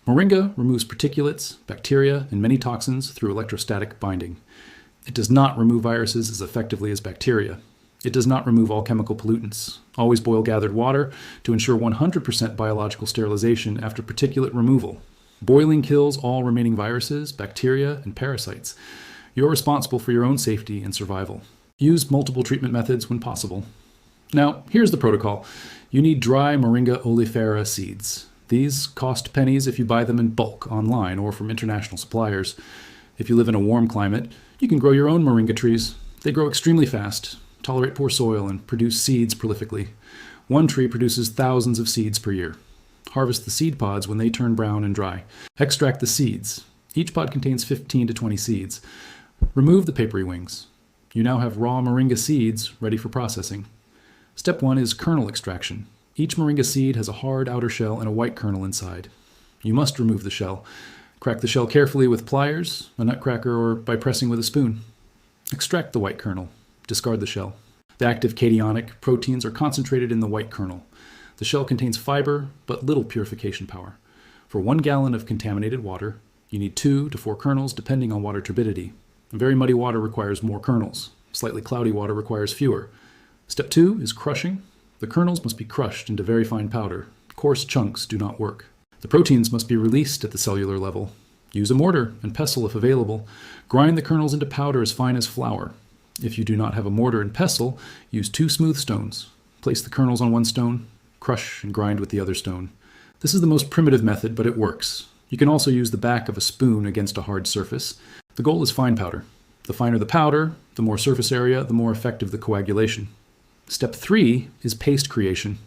Moringa removes particulates, bacteria, and many toxins through electrostatic binding. It does not remove viruses as effectively as bacteria. It does not remove all chemical pollutants. Always boil gathered water to ensure 100% biological sterilization after particulate removal. Boiling kills all remaining viruses, bacteria, and parasites. You're responsible for your own safety and survival. Use multiple treatment methods when possible. Now, here's the protocol. You need dry Moringa Oleifera seeds. These cost pennies if you buy them in bulk online or from international suppliers. If you live in a warm climate, you can grow your own moringa trees. They grow extremely fast, tolerate poor soil, and produce seeds prolifically. One tree produces thousands of seeds per year. Harvest the seed pods when they turn brown and dry. Extract the seeds. Each pod contains 15 to 20 seeds. Remove the papery wings. You now have raw moringa seeds ready for processing. Step 1 is kernel extraction. Each moringa seed has a hard outer shell and a white kernel inside. You must remove the shell. Crack the shell carefully with pliers, a nutcracker, or by pressing with a spoon. Extract the white kernel. Discard the shell. The active cationic proteins are concentrated in the white kernel. The shell contains fiber, but little purification power. For 1 gallon of contaminated water, you need 2 to 4 kernels depending on water turbidity. Very muddy water requires more kernels. Slightly cloudy water requires fewer. Step 2 is crushing. The kernels must be crushed into very fine powder. Coarse chunks do not work. The proteins must be released at the cellular level. Use a mortar and pestle if available. Grind the kernels into powder as fine as flour. If you do not have a mortar and pestle, use 2 smooth stones. Place the kernels on one stone, crush and grind with the other stone. This is the most primitive method, but it works. You can also use the back of a spoon against a hard surface. The goal is fine powder. The finer the powder, the more surface area, the more effective the coagulation. Step 3 is paste creation.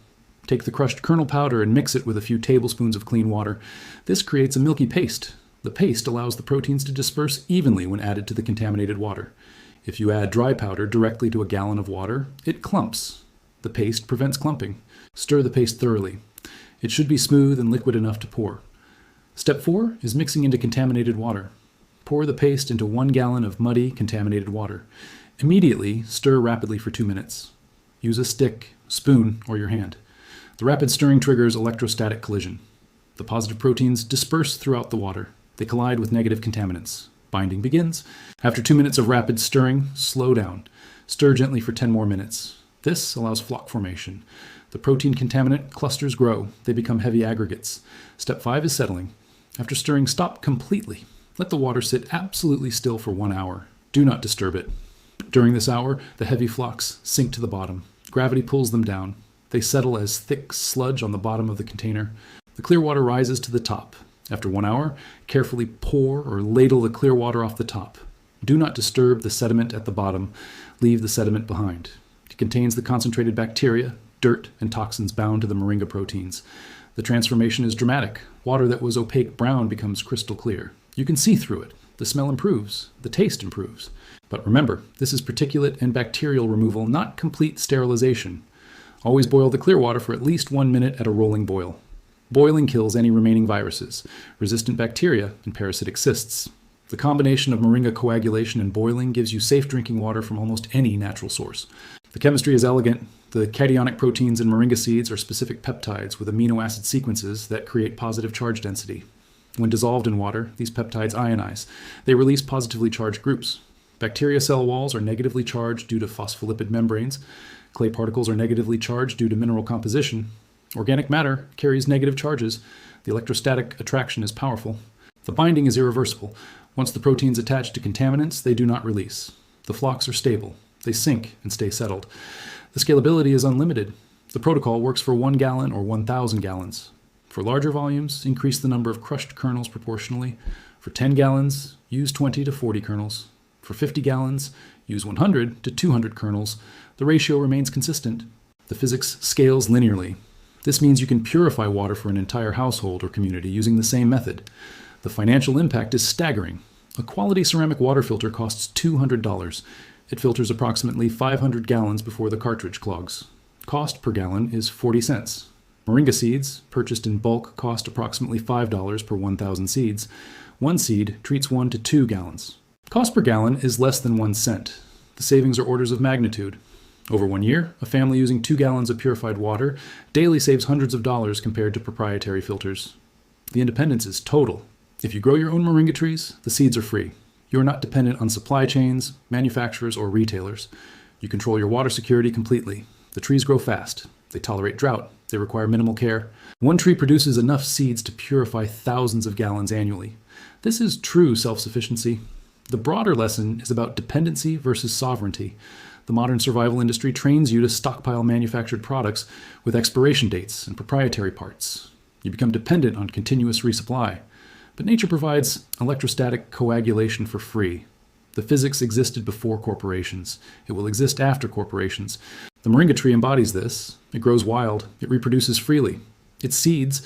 Take the crushed kernel powder and mix it with a few tablespoons of clean water. This creates a milky paste. The paste allows the proteins to disperse evenly when added to the contaminated water. If you add dry powder directly to a gallon of water, it clumps. The paste prevents clumping. Stir the paste thoroughly. It should be smooth and liquid enough to pour. Step 4 is mixing into contaminated water. Pour the paste into 1 gallon of muddy, contaminated water. Immediately stir rapidly for 2 minutes. Use a stick, spoon, or your hand. The rapid stirring triggers electrostatic collision. The positive proteins disperse throughout the water. They collide with negative contaminants. Binding begins. After 2 minutes of rapid stirring, slow down. Stir gently for 10 more minutes. This allows floc formation. The protein contaminant clusters grow. They become heavy aggregates. Step 5 is settling. After stirring, stop completely. Let the water sit absolutely still for 1 hour. Do not disturb it. During this hour, the heavy flocs sink to the bottom. Gravity pulls them down. They settle as thick sludge on the bottom of the container. The clear water rises to the top. After 1 hour, carefully pour or ladle the clear water off the top. Do not disturb the sediment at the bottom. Leave the sediment behind. It contains the concentrated bacteria, dirt, and toxins bound to the moringa proteins. The transformation is dramatic. Water that was opaque brown becomes crystal clear. You can see through it. The smell improves. The taste improves. But remember, this is particulate and bacterial removal, not complete sterilization. Always boil the clear water for at least 1 minute at a rolling boil. Boiling kills any remaining viruses, resistant bacteria, and parasitic cysts. The combination of moringa coagulation and boiling gives you safe drinking water from almost any natural source. The chemistry is elegant. The cationic proteins in moringa seeds are specific peptides with amino acid sequences that create positive charge density. When dissolved in water, these peptides ionize. They release positively charged groups. Bacteria cell walls are negatively charged due to phospholipid membranes. Clay particles are negatively charged due to mineral composition. Organic matter carries negative charges. The electrostatic attraction is powerful. The binding is irreversible. Once the proteins attach to contaminants, they do not release. The flocs are stable. They sink and stay settled. The scalability is unlimited. The protocol works for 1 gallon or 1,000 gallons. For larger volumes, increase the number of crushed kernels proportionally. For 10 gallons, use 20 to 40 kernels. For 50 gallons, use 100 to 200 kernels. The ratio remains consistent. The physics scales linearly. This means you can purify water for an entire household or community using the same method. The financial impact is staggering. A quality ceramic water filter costs $200. It filters approximately 500 gallons before the cartridge clogs. Cost per gallon is 40 cents. Moringa seeds, purchased in bulk, cost approximately $5 per 1,000 seeds. One seed treats 1 to 2 gallons. Cost per gallon is less than 1 cent. The savings are orders of magnitude. Over 1 year, a family using 2 gallons of purified water daily saves hundreds of dollars compared to proprietary filters. The independence is total. If you grow your own moringa trees, the seeds are free. You are not dependent on supply chains, manufacturers, or retailers. You control your water security completely. The trees grow fast. They tolerate drought. They require minimal care. One tree produces enough seeds to purify thousands of gallons annually. This is true self-sufficiency. The broader lesson is about dependency versus sovereignty. The modern survival industry trains you to stockpile manufactured products with expiration dates and proprietary parts. You become dependent on continuous resupply. But nature provides electrostatic coagulation for free. The physics existed before corporations. It will exist after corporations. The moringa tree embodies this. It grows wild. It reproduces freely. Its seeds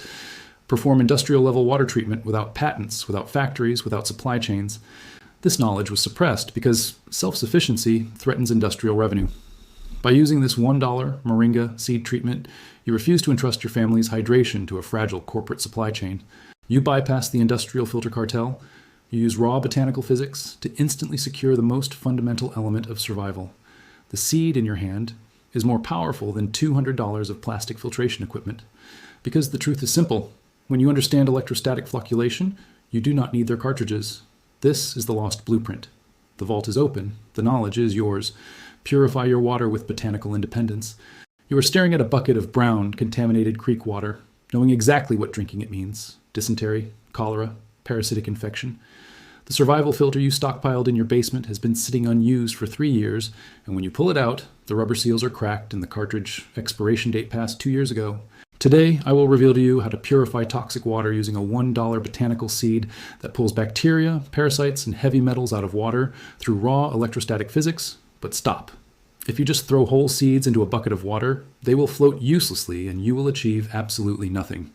perform industrial-level water treatment without patents, without factories, without supply chains. This knowledge was suppressed because self-sufficiency threatens industrial revenue. By using this $1 moringa seed treatment, you refuse to entrust your family's hydration to a fragile corporate supply chain. You bypass the industrial filter cartel. You use raw botanical physics to instantly secure the most fundamental element of survival. The seed in your hand is more powerful than $200 of plastic filtration equipment. Because the truth is simple. When you understand electrostatic flocculation, you do not need their cartridges. This is the lost blueprint. The vault is open. The knowledge is yours. Purify your water with botanical independence. You are staring at a bucket of brown, contaminated creek water, knowing exactly what drinking it means. Dysentery, cholera, parasitic infection. The survival filter you stockpiled in your basement has been sitting unused for 3 years, and when you pull it out, the rubber seals are cracked and the cartridge expiration date passed 2 years ago. Today, I will reveal to you how to purify toxic water using a $1 botanical seed that pulls bacteria, parasites, and heavy metals out of water through raw electrostatic physics. But stop. If you just throw whole seeds into a bucket of water, they will float uselessly and you will achieve absolutely nothing.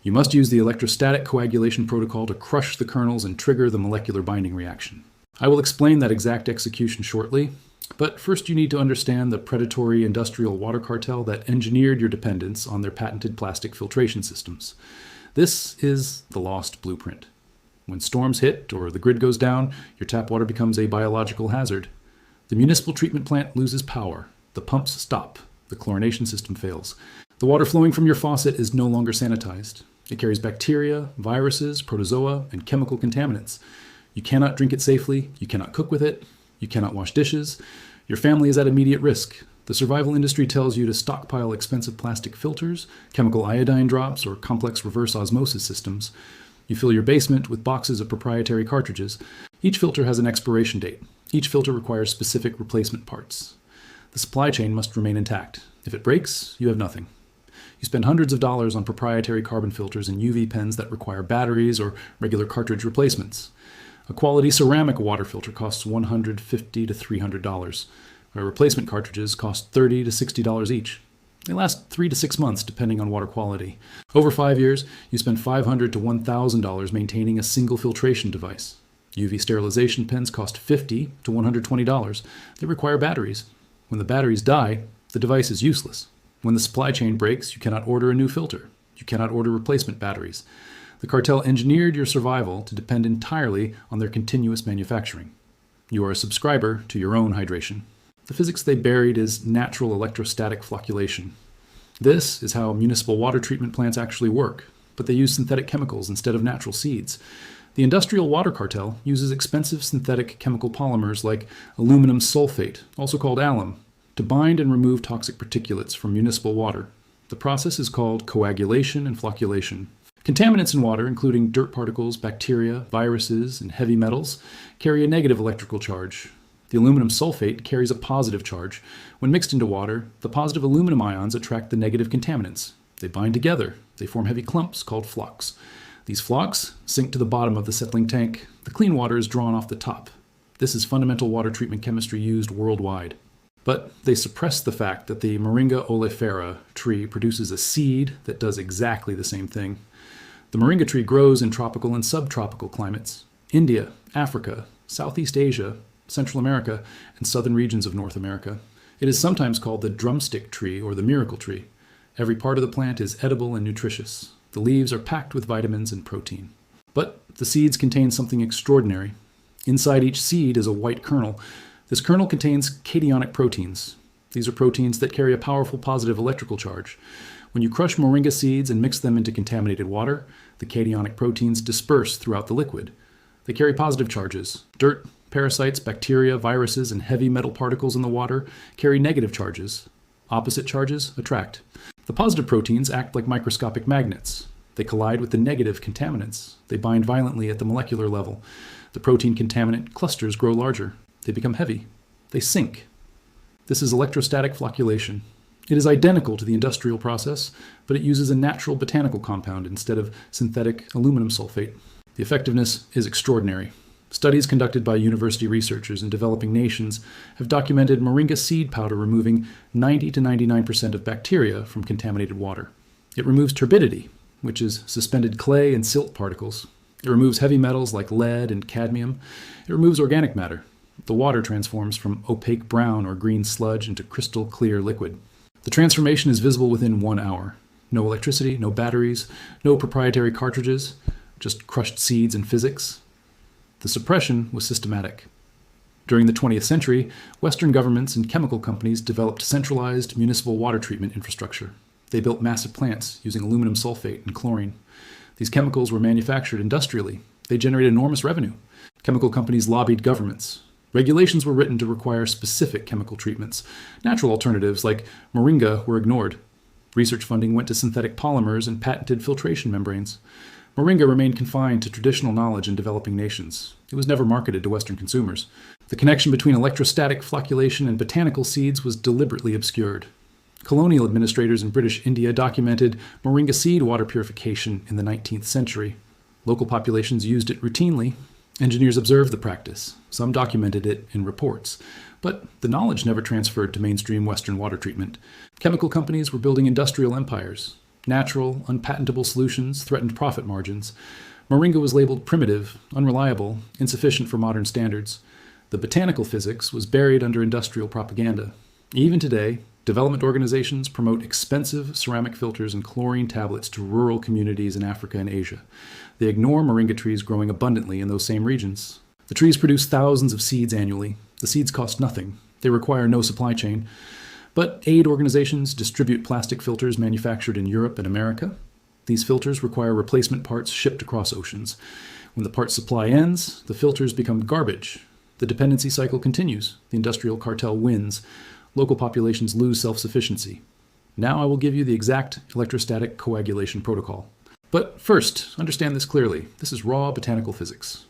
You must use the electrostatic coagulation protocol to crush the kernels and trigger the molecular binding reaction. I will explain that exact execution shortly, but first you need to understand the predatory industrial water cartel that engineered your dependence on their patented plastic filtration systems. This is the lost blueprint. When storms hit or the grid goes down, your tap water becomes a biological hazard. The municipal treatment plant loses power. The pumps stop. The chlorination system fails. The water flowing from your faucet is no longer sanitized. It carries bacteria, viruses, protozoa, and chemical contaminants. You cannot drink it safely. You cannot cook with it. You cannot wash dishes. Your family is at immediate risk. The survival industry tells you to stockpile expensive plastic filters, chemical iodine drops, or complex reverse osmosis systems. You fill your basement with boxes of proprietary cartridges. Each filter has an expiration date. Each filter requires specific replacement parts. The supply chain must remain intact. If it breaks, you have nothing. You spend hundreds of dollars on proprietary carbon filters and UV pens that require batteries or regular cartridge replacements. A quality ceramic water filter costs $150 to $300, where replacement cartridges cost $30 to $60 each. They last 3 to 6 months, depending on water quality. Over 5 years, you spend $500 to $1,000 maintaining a single filtration device. UV sterilization pens cost $50 to $120. They require batteries. When the batteries die, the device is useless. When the supply chain breaks, you cannot order a new filter. You cannot order replacement batteries. The cartel engineered your survival to depend entirely on their continuous manufacturing. You are a subscriber to your own hydration. The physics they buried is natural electrostatic flocculation. This is how municipal water treatment plants actually work, but they use synthetic chemicals instead of natural seeds. The industrial water cartel uses expensive synthetic chemical polymers like aluminum sulfate, also called alum, to bind and remove toxic particulates from municipal water. The process is called coagulation and flocculation. Contaminants in water, including dirt particles, bacteria, viruses, and heavy metals, carry a negative electrical charge. The aluminum sulfate carries a positive charge. When mixed into water, the positive aluminum ions attract the negative contaminants. They bind together. They form heavy clumps called flocs. These flocs sink to the bottom of the settling tank. The clean water is drawn off the top. This is fundamental water treatment chemistry used worldwide. But they suppress the fact that the Moringa Oleifera tree produces a seed that does exactly the same thing. The moringa tree grows in tropical and subtropical climates. India, Africa, Southeast Asia, Central America, and southern regions of North America. It is sometimes called the drumstick tree or the miracle tree. Every part of the plant is edible and nutritious. The leaves are packed with vitamins and protein. But the seeds contain something extraordinary. Inside each seed is a white kernel. This kernel contains cationic proteins. These are proteins that carry a powerful positive electrical charge. When you crush moringa seeds and mix them into contaminated water, the cationic proteins disperse throughout the liquid. They carry positive charges. Dirt, parasites, bacteria, viruses, and heavy metal particles in the water carry negative charges. Opposite charges attract. The positive proteins act like microscopic magnets. They collide with the negative contaminants. They bind violently at the molecular level. The protein contaminant clusters grow larger. They become heavy. They sink. This is electrostatic flocculation. It is identical to the industrial process, but it uses a natural botanical compound instead of synthetic aluminum sulfate. The effectiveness is extraordinary. Studies conducted by university researchers in developing nations have documented moringa seed powder removing 90 to 99% of bacteria from contaminated water. It removes turbidity, which is suspended clay and silt particles. It removes heavy metals like lead and cadmium. It removes organic matter. The water transforms from opaque brown or green sludge into crystal clear liquid. The transformation is visible within 1 hour. No electricity, no batteries, no proprietary cartridges, just crushed seeds and physics. The suppression was systematic. During the 20th century, Western governments and chemical companies developed centralized municipal water treatment infrastructure. They built massive plants using aluminum sulfate and chlorine. These chemicals were manufactured industrially. They generated enormous revenue. Chemical companies lobbied governments. Regulations were written to require specific chemical treatments. Natural alternatives like moringa were ignored. Research funding went to synthetic polymers and patented filtration membranes. Moringa remained confined to traditional knowledge in developing nations. It was never marketed to Western consumers. The connection between electrostatic flocculation and botanical seeds was deliberately obscured. Colonial administrators in British India documented moringa seed water purification in the 19th century. Local populations used it routinely. Engineers observed the practice. Some documented it in reports. But the knowledge never transferred to mainstream Western water treatment. Chemical companies were building industrial empires. Natural, unpatentable solutions threatened profit margins. Moringa was labeled primitive, unreliable, insufficient for modern standards. The botanical physics was buried under industrial propaganda. Even today, development organizations promote expensive ceramic filters and chlorine tablets to rural communities in Africa and Asia. They ignore moringa trees growing abundantly in those same regions. The trees produce thousands of seeds annually. The seeds cost nothing. They require no supply chain. But aid organizations distribute plastic filters manufactured in Europe and America. These filters require replacement parts shipped across oceans. When the part supply ends, the filters become garbage. The dependency cycle continues. The industrial cartel wins. Local populations lose self-sufficiency. Now I will give you the exact electrostatic coagulation protocol. But first, understand this clearly. This is raw botanical physics.